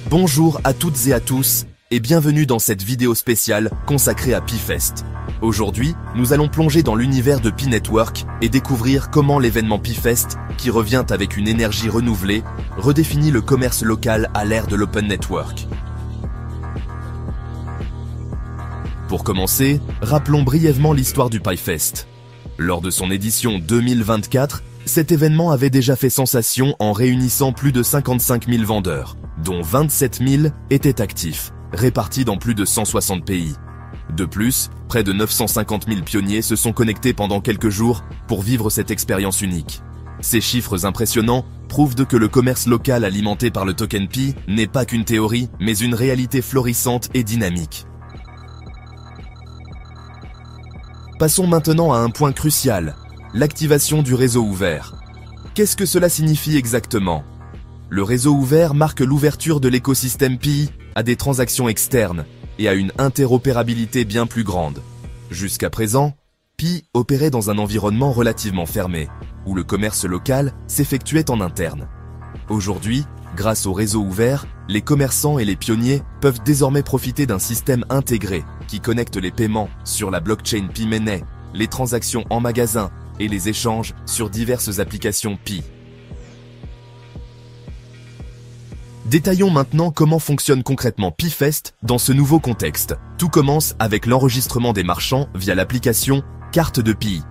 Bonjour à toutes et à tous et bienvenue dans cette vidéo spéciale consacrée à Pi-Fest. Aujourd'hui, nous allons plonger dans l'univers de Pi Network et découvrir comment l'événement Pi-Fest, qui revient avec une énergie renouvelée, redéfinit le commerce local à l'ère de l'Open Network. Pour commencer, rappelons brièvement l'histoire du Pi-Fest. Lors de son édition 2024, cet événement avait déjà fait sensation en réunissant plus de 55 000 vendeurs, dont 27 000 étaient actifs, répartis dans plus de 160 pays. De plus, près de 950 000 pionniers se sont connectés pendant quelques jours pour vivre cette expérience unique. Ces chiffres impressionnants prouvent que le commerce local alimenté par le token Pi n'est pas qu'une théorie, mais une réalité florissante et dynamique. Passons maintenant à un point crucial, l'activation du réseau ouvert. Qu'est-ce que cela signifie exactement? Le réseau ouvert marque l'ouverture de l'écosystème Pi à des transactions externes et à une interopérabilité bien plus grande. Jusqu'à présent, Pi opérait dans un environnement relativement fermé, où le commerce local s'effectuait en interne. Aujourd'hui, grâce au réseau ouvert, les commerçants et les pionniers peuvent désormais profiter d'un système intégré qui connecte les paiements sur la blockchain Pi Mainnet, les transactions en magasin et les échanges sur diverses applications Pi. Détaillons maintenant comment fonctionne concrètement Pi-Fest dans ce nouveau contexte. Tout commence avec l'enregistrement des marchands via l'application Carte de Pi.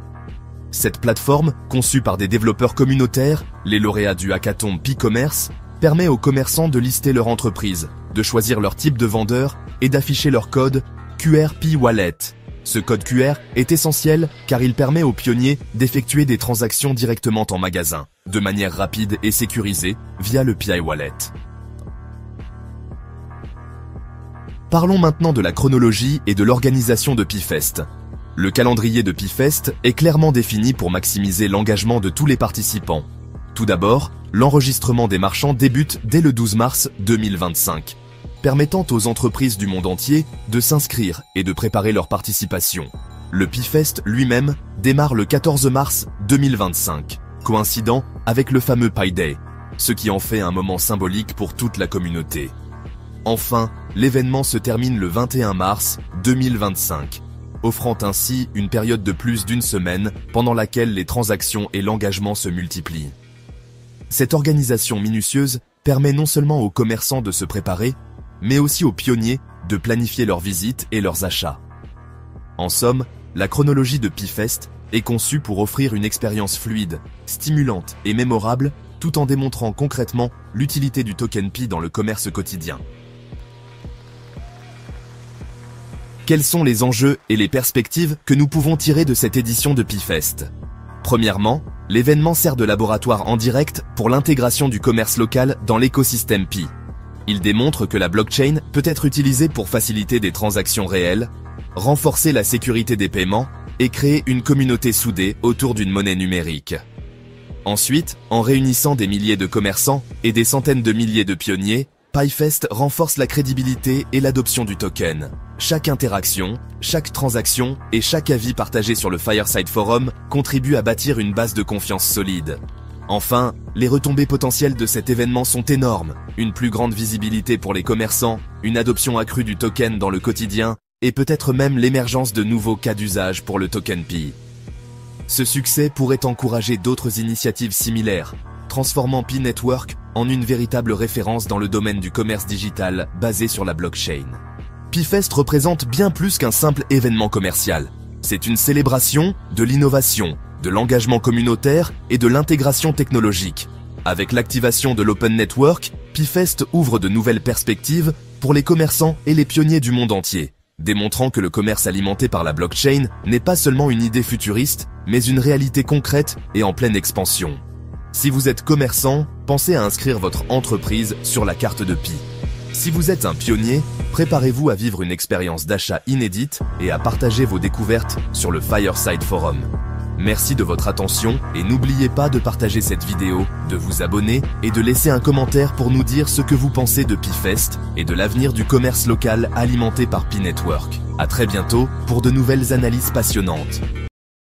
Cette plateforme, conçue par des développeurs communautaires, les lauréats du hackathon Pi Commerce, permet aux commerçants de lister leur entreprise, de choisir leur type de vendeur et d'afficher leur code QR Pi Wallet. Ce code QR est essentiel car il permet aux pionniers d'effectuer des transactions directement en magasin, de manière rapide et sécurisée via le Pi Wallet. Parlons maintenant de la chronologie et de l'organisation de Pi-Fest. Le calendrier de Pi-Fest est clairement défini pour maximiser l'engagement de tous les participants. Tout d'abord, l'enregistrement des marchands débute dès le 12 mars 2025, permettant aux entreprises du monde entier de s'inscrire et de préparer leur participation. Le Pi-Fest lui-même démarre le 14 mars 2025, coïncidant avec le fameux Pi Day, ce qui en fait un moment symbolique pour toute la communauté. Enfin, l'événement se termine le 21 mars 2025, offrant ainsi une période de plus d'une semaine pendant laquelle les transactions et l'engagement se multiplient. Cette organisation minutieuse permet non seulement aux commerçants de se préparer, mais aussi aux pionniers de planifier leurs visites et leurs achats. En somme, la chronologie de Pi-Fest est conçue pour offrir une expérience fluide, stimulante et mémorable, tout en démontrant concrètement l'utilité du token Pi dans le commerce quotidien. Quels sont les enjeux et les perspectives que nous pouvons tirer de cette édition de Pi-Fest? Premièrement, l'événement sert de laboratoire en direct pour l'intégration du commerce local dans l'écosystème Pi. Il démontre que la blockchain peut être utilisée pour faciliter des transactions réelles, renforcer la sécurité des paiements et créer une communauté soudée autour d'une monnaie numérique. Ensuite, en réunissant des milliers de commerçants et des centaines de milliers de pionniers, Pi-Fest renforce la crédibilité et l'adoption du token. Chaque interaction, chaque transaction et chaque avis partagé sur le Fireside Forum contribue à bâtir une base de confiance solide. Enfin, les retombées potentielles de cet événement sont énormes. Une plus grande visibilité pour les commerçants, une adoption accrue du token dans le quotidien et peut-être même l'émergence de nouveaux cas d'usage pour le token Pi. Ce succès pourrait encourager d'autres initiatives similaires, transformant Pi Network en une véritable référence dans le domaine du commerce digital basé sur la blockchain. Pi-Fest représente bien plus qu'un simple événement commercial. C'est une célébration de l'innovation, de l'engagement communautaire et de l'intégration technologique. Avec l'activation de l'Open Network, Pi-Fest ouvre de nouvelles perspectives pour les commerçants et les pionniers du monde entier, démontrant que le commerce alimenté par la blockchain n'est pas seulement une idée futuriste, mais une réalité concrète et en pleine expansion. Si vous êtes commerçant, pensez à inscrire votre entreprise sur la carte de Pi. Si vous êtes un pionnier, préparez-vous à vivre une expérience d'achat inédite et à partager vos découvertes sur le Fireside Forum. Merci de votre attention et n'oubliez pas de partager cette vidéo, de vous abonner et de laisser un commentaire pour nous dire ce que vous pensez de Pi-Fest et de l'avenir du commerce local alimenté par Pi Network. À très bientôt pour de nouvelles analyses passionnantes.